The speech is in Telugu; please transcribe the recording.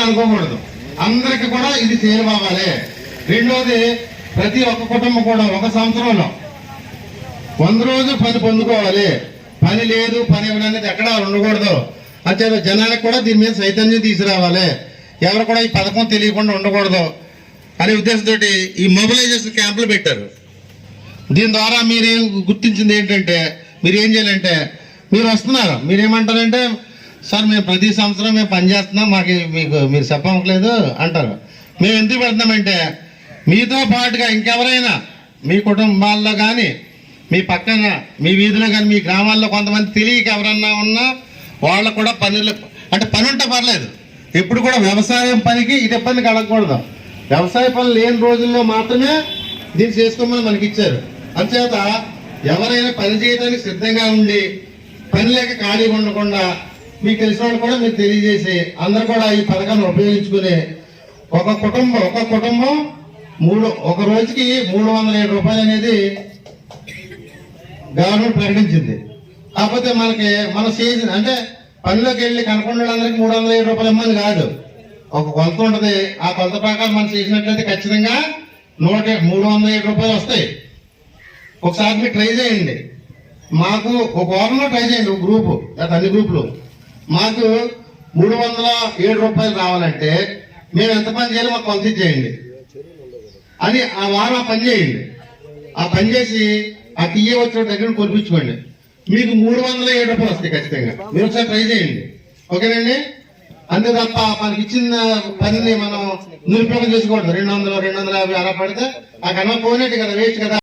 అనుకోకూడదు. అందరికి కూడా ఇది చేరుకోవాలి. రెండోది, ప్రతి ఒక్క కుటుంబం కూడా ఒక సంవత్సరంలో 100 రోజులు పని పొందుకోవాలి. పని లేదు, పని అనేది ఎక్కడా ఉండకూడదు. అంటే జనానికి కూడా దీని మీద చైతన్యం తీసుకురావాలి. ఎవరు కూడా ఈ పథకం తెలియకుండా ఉండకూడదు అనే ఉద్దేశంతో ఈ మొబిలైజేషన్ క్యాంపులు పెట్టారు. దీని ద్వారా మీరు గుర్తించింది ఏంటంటే, మీరు ఏం చేయాలంటే, మీరు వస్తున్నారు, మీరేమంటారంటే, సార్ మేము ప్రతి సంవత్సరం మేము పనిచేస్తున్నాం, మీరు చెప్పట్లేదు అంటారు. మేము ఎందుకు పెడుతున్నామంటే, మీతో పాటుగా ఇంకెవరైనా మీ కుటుంబాల్లో కానీ, మీ పక్కన మీ వీధిలో కానీ, మీ గ్రామాల్లో కొంతమంది తెలియక ఎవరన్నా ఉన్నా వాళ్ళకు కూడా పనులు, అంటే పని ఉంటే పర్లేదు, ఎప్పుడు కూడా వ్యవసాయం పనికి ఇది ఇబ్బంది కలగకూడదు. వ్యవసాయ పనులు లేని రోజుల్లో మాత్రమే దీన్ని చేసుకోమని మనకి ఇచ్చారు. అంచేత ఎవరైనా పని చేయడానికి సిద్ధంగా ఉండి పని లేక ఖాళీగా ఉండకుండా మీకు తెలిసిన వాళ్ళు కూడా మీరు తెలియజేసి అందరూ కూడా ఈ పథకాన్ని ఉపయోగించుకుని ఒక కుటుంబం ఒక రోజుకి 307 రూపాయలు అనేది గవర్నమెంట్ ప్రకటించింది. కాకపోతే మనం చేసిన అంటే పనిలోకి వెళ్ళి కనుక్కున్న వాళ్ళందరికీ 307 రూపాయలు ఇమ్మని కాదు, ఒక కొలత ఉంటుంది. ఆ కొలత ప్రకారం మనం చేసినట్లయితే ఖచ్చితంగా 307 రూపాయలు వస్తాయి. ఒకసారి మీరు ట్రై చేయండి. మాకు ఒక వారంలో ట్రై చేయండి, ఒక గ్రూపు లేదా అన్ని గ్రూపులు. మాకు 307 రూపాయలు రావాలంటే మేము ఎంత పని చేయాలో మాకు కొలత చేయండి అని ఆ వారం పని చేయండి. ఆ పని చేసి ఆ టీఏ వచ్చిన దగ్గర కొలిపించుకోండి. మీకు 307 రూపాయలు వస్తాయి ఖచ్చితంగా. మీరు ఒకసారి ట్రై చేయండి, ఓకేనండి? అంతే తప్ప మనకి ఇచ్చిన పనిని మనం నిరుపయోగం చేసుకోవద్దు. 200, 250 అలా పడితే ఆ కన్నా పోనేట్టు కదా, వేస్ట్ కదా.